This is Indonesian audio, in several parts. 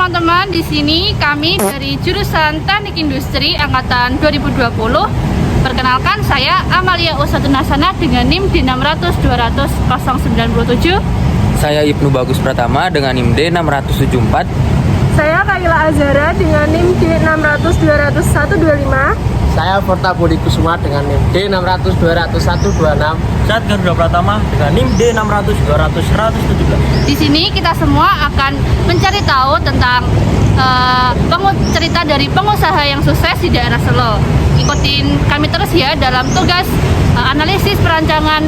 teman-teman, di sini kami dari jurusan Teknik Industri angkatan 2020. Perkenalkan, saya Amalia Usatunasana dengan NIM D600-200-097. Saya Ibnu Bagus Pratama dengan NIM D674. Saya Kaila Azhara dengan NIM D600-200-125. Saya Forta Budi Kusuma dengan NIM D600-200-126. Saya Garuda Pratama dengan NIM D600-200-117. Di sini kita semua akan mencari tahu tentang cerita dari pengusaha yang sukses di daerah Selo. Ikutin kami terus ya dalam tugas analisis perancangan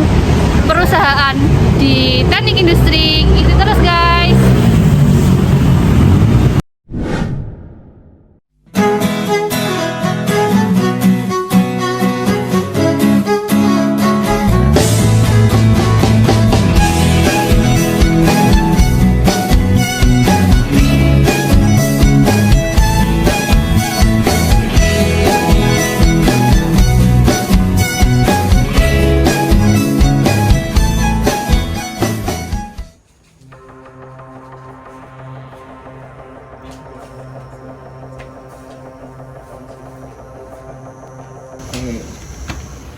perusahaan di teknik industri. Ikuti terus guys.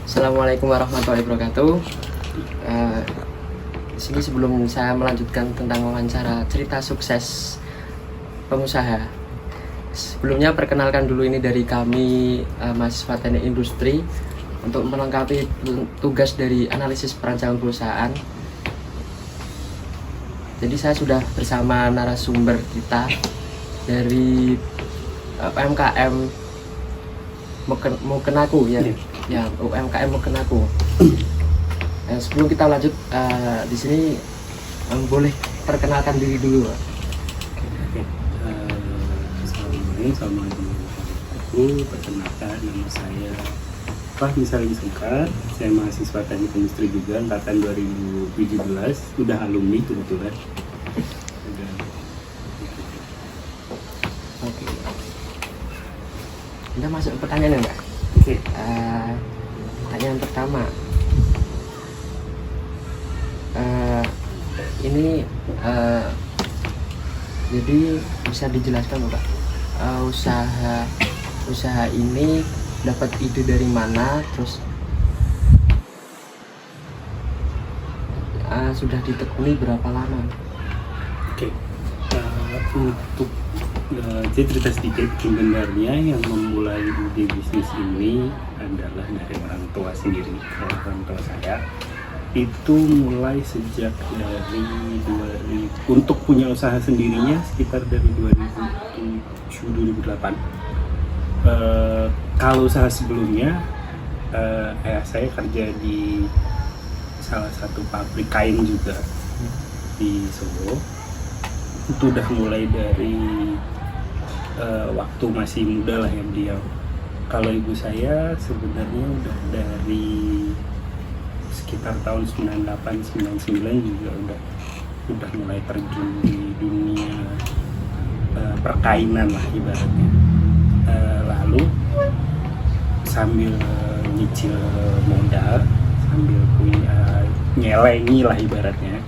Assalamualaikum warahmatullahi wabarakatuh. Di sini sebelum saya melanjutkan tentang wawancara cerita sukses pengusaha, sebelumnya perkenalkan dulu ini dari kami mahasiswa teknik industri untuk melengkapi tugas dari analisis perancangan perusahaan. Jadi saya sudah bersama narasumber kita dari UMKM Mokenaku ya. Ya, UMKM Mokenaku. Sebelum kita lanjut di sini boleh perkenalkan diri dulu, Pak. Assalamualaikum. Aku perkenalkan, nama saya Fahmi Salim Sungkar. Saya mahasiswa teknik industri juga angkatan 2017. Udah alumni kebetulan. Oke. Kita masuk ke pertanyaan ya, Mbak. Oke. Pertanyaan pertama, ini jadi bisa dijelaskan Pak, usaha ini dapat ide dari mana, terus sudah ditekuni berapa lama? Oke. Untuk saya cerita sedikit, sebenarnya yang memulai ide bisnis ini adalah dari orang tua sendiri. Orang tua saya itu mulai sejak untuk punya usaha sendirinya sekitar dari 2007-2008. Kalau usaha sebelumnya, ayah saya kerja di salah satu pabrik kain juga di Solo. Itu udah mulai dari waktu masih muda lah ya beliau. Kalau ibu saya sebenarnya udah dari sekitar tahun 98-99 juga udah mulai terjun di dunia perkainan lah ibaratnya. Lalu sambil nyicil modal, sambil punya nyelengi lah ibaratnya,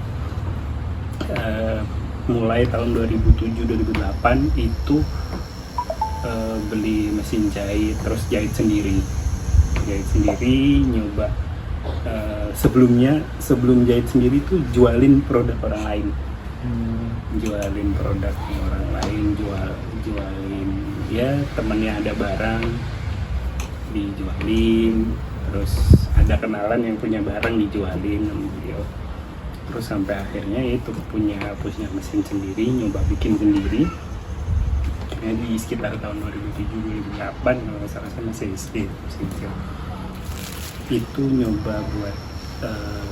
mulai tahun 2007-2008 itu beli mesin jahit, terus jahit sendiri, nyoba. Sebelum jahit sendiri tuh jualin produk orang lain, jualin produk orang lain, jualin ya, temennya ada barang dijualin, terus ada kenalan yang punya barang dijualin sama beliau. Terus sampai akhirnya itu punya mesin sendiri, nyoba bikin sendiri. Di sekitar tahun 2007-2008 kalau nggak salah, saya masih SD, itu nyoba buat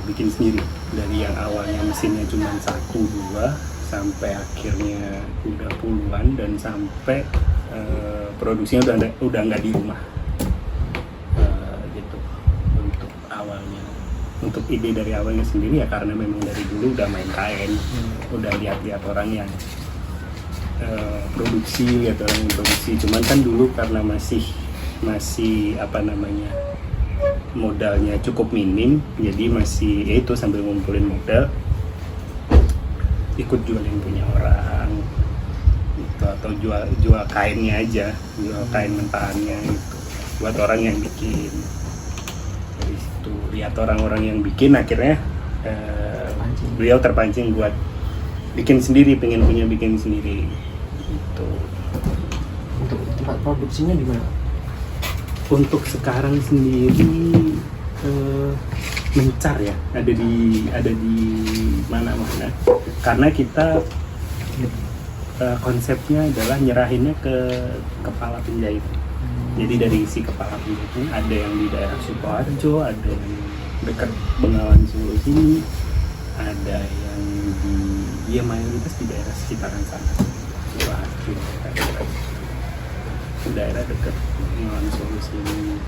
bikin sendiri. Dari yang awalnya mesinnya cuma 1-2 sampai akhirnya udah puluhan, dan sampai produksinya udah nggak di rumah. Gitu untuk awalnya. Untuk ide dari awalnya sendiri ya karena memang dari dulu udah main kain, udah lihat orang yang produksi, lihat orang yang produksi. Cuman kan dulu karena masih apa namanya, modalnya cukup minim, jadi masih ya itu sambil ngumpulin modal ikut jualin punya orang gitu, atau jual kainnya aja, jual kain mentahannya gitu buat orang yang bikin. Dari situ lihat orang-orang yang bikin, akhirnya beliau terpancing buat bikin sendiri, pengen punya bikin sendiri gitu. Untuk tempat produksinya di mana? Untuk sekarang sendiri mencar ya, ada di mana-mana, karena kita konsepnya adalah nyerahinnya ke kepala penjahit. Jadi dari si kepala penjahitnya ada yang di daerah Sukoharjo, ada yang dekat Bengawan Solo sini, ada yang di mayoritas di daerah sekitaran sana, Sukoharjo, daerah dekat Bengawan Solo sini.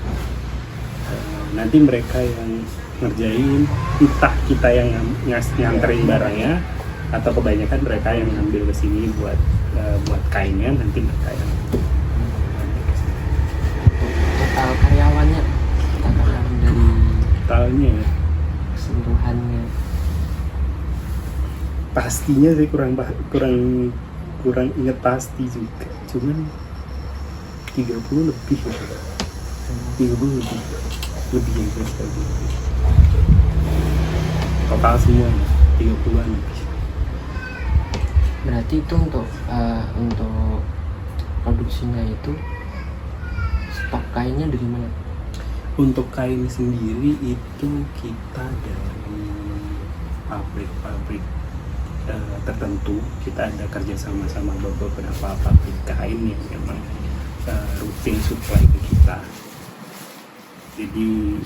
Nanti mereka yang ngerjain, entah kita yang nganterin barangnya atau kebanyakan mereka yang ngambil ke sini buat kainnya, nanti mereka yang Total karyawannya, katakan dari totalnya keseluruhannya. pastinya sih kurang ingat pasti juga, cuman 30 lebih ya. 30 lebih yang kita total semuanya 30-an lebih. Berarti itu untuk produksinya itu stok kainnya dari mana? Untuk kain sendiri itu kita dari pabrik-pabrik tertentu, kita ada kerjasama sama beberapa pabrik kain yang memang rutin supply ke kita. Jadi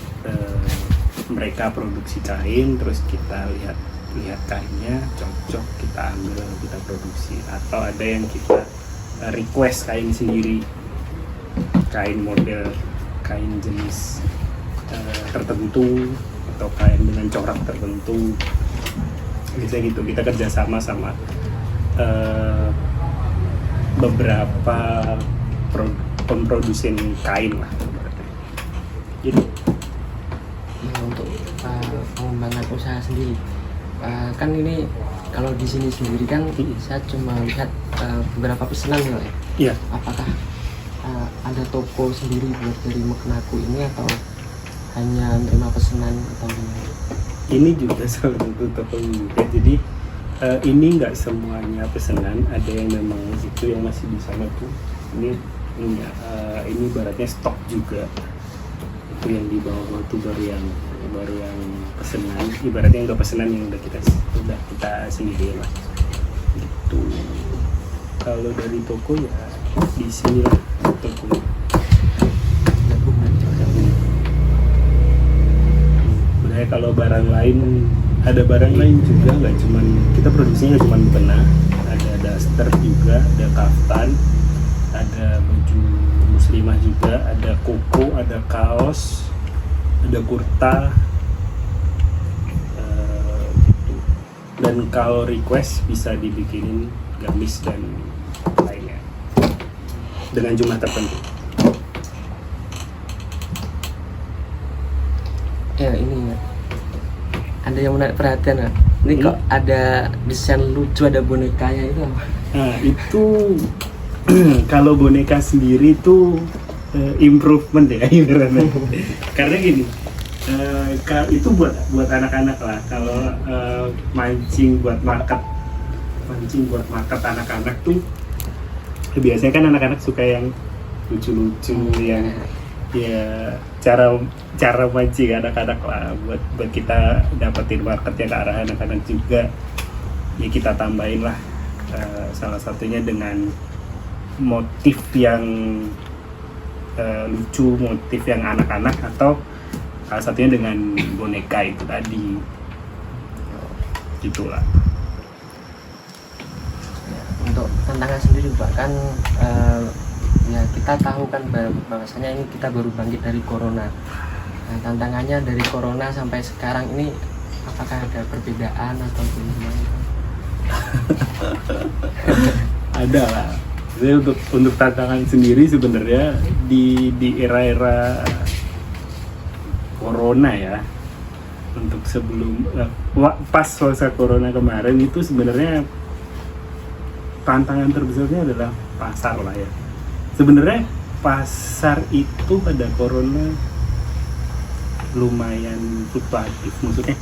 mereka produksi kain, terus kita lihat kainnya cocok, kita ambil lalu kita produksi. Atau ada yang kita request kain sendiri, kain model, kain jenis tertentu, atau kain dengan corak tertentu. Bisa gitu, kita kerjasama sama beberapa pemprodusen kain lah. Jadi untuk pengembangan usaha sendiri, kan ini kalau di sini sendiri kan saya cuma lihat beberapa pesanan ya, Pak. iya, Apakah ada toko sendiri buat dari Meknaku ini atau hanya menerima pesanan atau gimana? ini juga salah satu toko juga. Jadi ini nggak semuanya pesanan, ada yang memang itu yang masih di sana tuh. Ini ibaratnya stok juga. Itu yang di bawah itu baru yang pesanan. Ibaratnya yang udah pesanan yang udah kita sendiri lah. Gitu. Kalau dari toko ya di sini lah toko. Sebenarnya kalau barang lain, ada barang lain juga, nggak cuman kita produksinya cuma mukena, ada daster juga, ada kaftan, ada baju muslimah juga, ada koko, ada kaos, ada kurta, gitu. Dan kalau request bisa dibikinin gamis dan lainnya dengan jumlah tertentu. Ya ini ya. Ada yang menarik perhatian ya. Ini kok ada desain lucu, ada bonekanya itu apa? Nah itu kalau boneka sendiri tuh improvement ya ibaratnya. Karena gini, itu buat anak-anak lah. Kalau mancing buat market anak-anak tuh biasanya kan anak-anak suka yang lucu-lucu, yang ya cara mancing anak-anak lah, buat kita dapetin marketnya ke arah anak-anak juga. Ya kita tambahin lah salah satunya dengan motif yang lucu, motif yang anak-anak, atau salah satunya dengan boneka itu tadi. Gitulah. Untuk tantangan sendiri Pak kan ya kita tahu kan bahwasanya ini kita baru bangkit dari corona. Nah, tantangannya dari corona sampai sekarang ini apakah ada perbedaan atau gimana? Ada lah. Jadi untuk tantangan sendiri sebenarnya di era-era corona ya, untuk sebelum pas masa corona kemarin itu sebenarnya tantangan terbesarnya adalah pasar lah ya. Sebenarnya pasar itu pada corona lumayan fluktuatif, maksudnya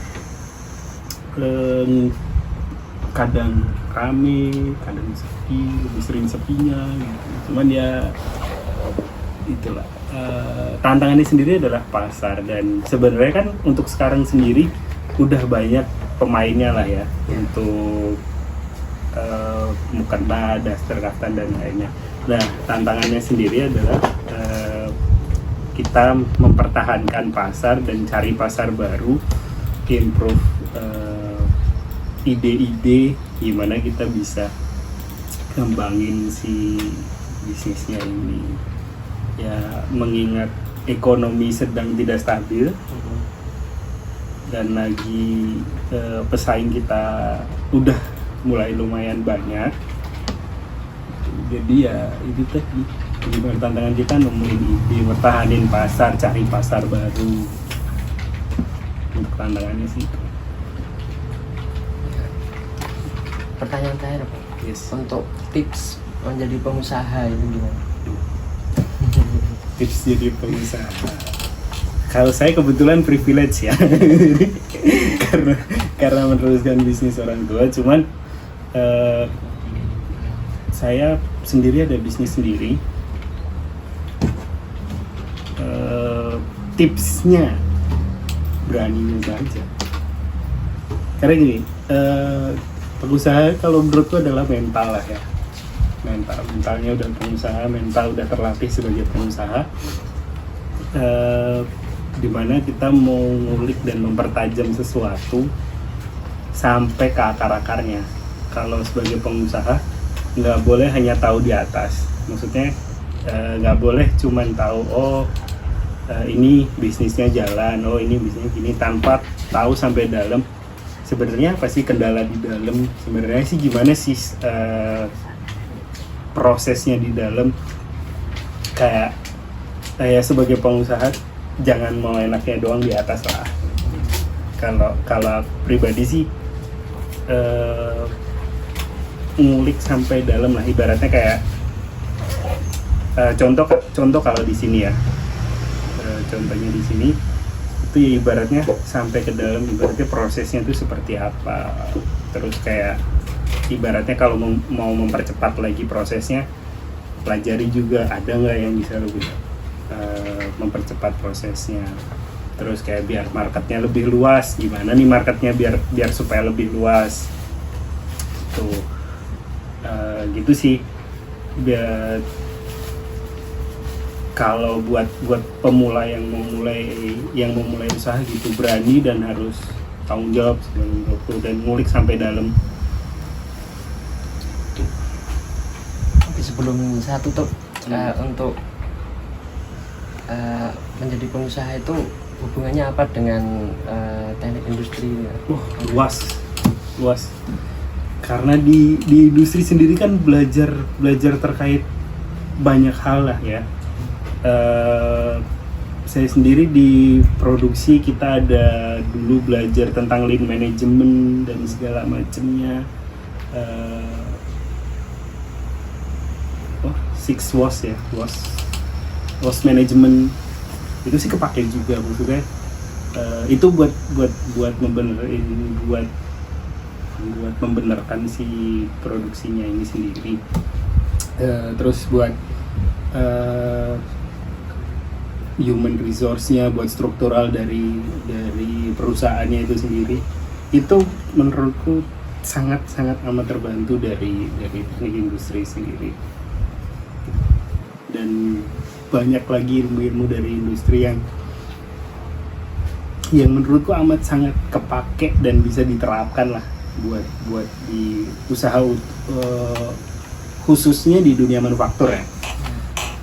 kadang rame, kadang sepi, lebih sering sepinya gitu. Cuman ya itulah tantangannya sendiri adalah pasar, dan sebenarnya kan untuk sekarang sendiri udah banyak pemainnya lah ya untuk mukena, daster, kaftan dan lainnya. Nah, tantangannya sendiri adalah kita mempertahankan pasar dan cari pasar baru, improve ide-ide gimana kita bisa kembangin si bisnisnya ini. Ya, mengingat ekonomi sedang tidak stabil dan lagi pesaing kita udah mulai lumayan banyak, jadi ya itu tadi gimana tantangan kita nemuin ide, bertahanin pasar, cari pasar baru. Untuk tantangannya sih itu. Pertanyaan terakhir Pak, Yes. untuk tips menjadi pengusaha itu gimana? Tips jadi pengusaha. Kalau saya kebetulan privilege ya, karena meneruskan bisnis orang tua. Cuman saya sendiri ada bisnis sendiri. Tipsnya berani nyoba aja. Karena gini, pengusaha kalau menurutku adalah mental lah ya. Mentalnya udah pengusaha, mental udah terlatih sebagai pengusaha, dimana kita mau ngulik dan mempertajam sesuatu sampai ke akar-akarnya. Kalau sebagai pengusaha nggak boleh hanya tahu di atas, maksudnya nggak boleh cuman tahu ini bisnisnya jalan, ini bisnisnya gini, tanpa tahu sampai dalam sebenarnya apa sih kendala di dalam, sebenarnya sih gimana sih prosesnya di dalam. Kayak sebagai pengusaha jangan mau enaknya doang di atas lah. Kalau pribadi sih ngulik sampai dalam lah, ibaratnya kayak contoh kalau di sini ya, contohnya di sini itu ya ibaratnya sampai ke dalam, ibaratnya prosesnya itu seperti apa. Terus kayak ibaratnya kalau mau mempercepat lagi prosesnya, pelajari juga ada nggak yang bisa lebih mempercepat prosesnya. Terus kayak biar marketnya lebih luas, gimana nih marketnya biar supaya lebih luas tuh. Gitu sih. Biar kalau buat pemula yang mau mulai usaha gitu, berani dan harus tanggung jawab dan ngulik sampai dalam. Oke, sebelum saya tutup, untuk menjadi pengusaha itu hubungannya apa dengan teknik industri? Luas. Karena di industri sendiri kan belajar terkait banyak hal lah ya. Saya sendiri di produksi kita ada dulu belajar tentang lean management dan segala macamnya. 6WOS ya, WOS management itu sih kepake juga, maksudnya itu buat membenarkan si produksinya ini sendiri. Terus buat human resource-nya, buat struktural dari perusahaannya itu sendiri, itu menurutku sangat amat terbantu dari teknik industri sendiri. Dan banyak lagi ilmu dari industri yang menurutku amat sangat kepake dan bisa diterapkan lah buat di usaha, khususnya di dunia manufaktur ya.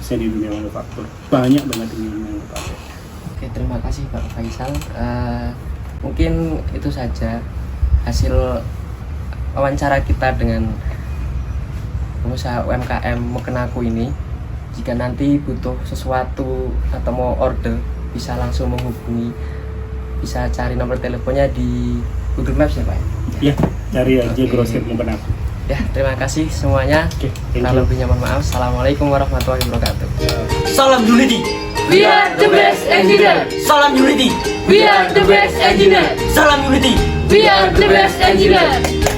Di dunia manufaktur banyak banget ilmu yang dipakai. Oke, terima kasih Pak Faisal. Mungkin itu saja hasil wawancara kita dengan pengusaha UMKM Mukenaku ini. Jika nanti butuh sesuatu atau mau order, bisa langsung menghubungi, bisa cari nomor teleponnya di Google Maps ya Pak? Iya, cari aja Grosir Mukenaku. Ya, terima kasih semuanya. Oke, thank Kurang you. lebihnya mohon maaf. Assalamualaikum warahmatullahi wabarakatuh. Salam Unity. We are the best engineer. Salam Unity. We are the best engineer. Salam Unity. We are the best engineer.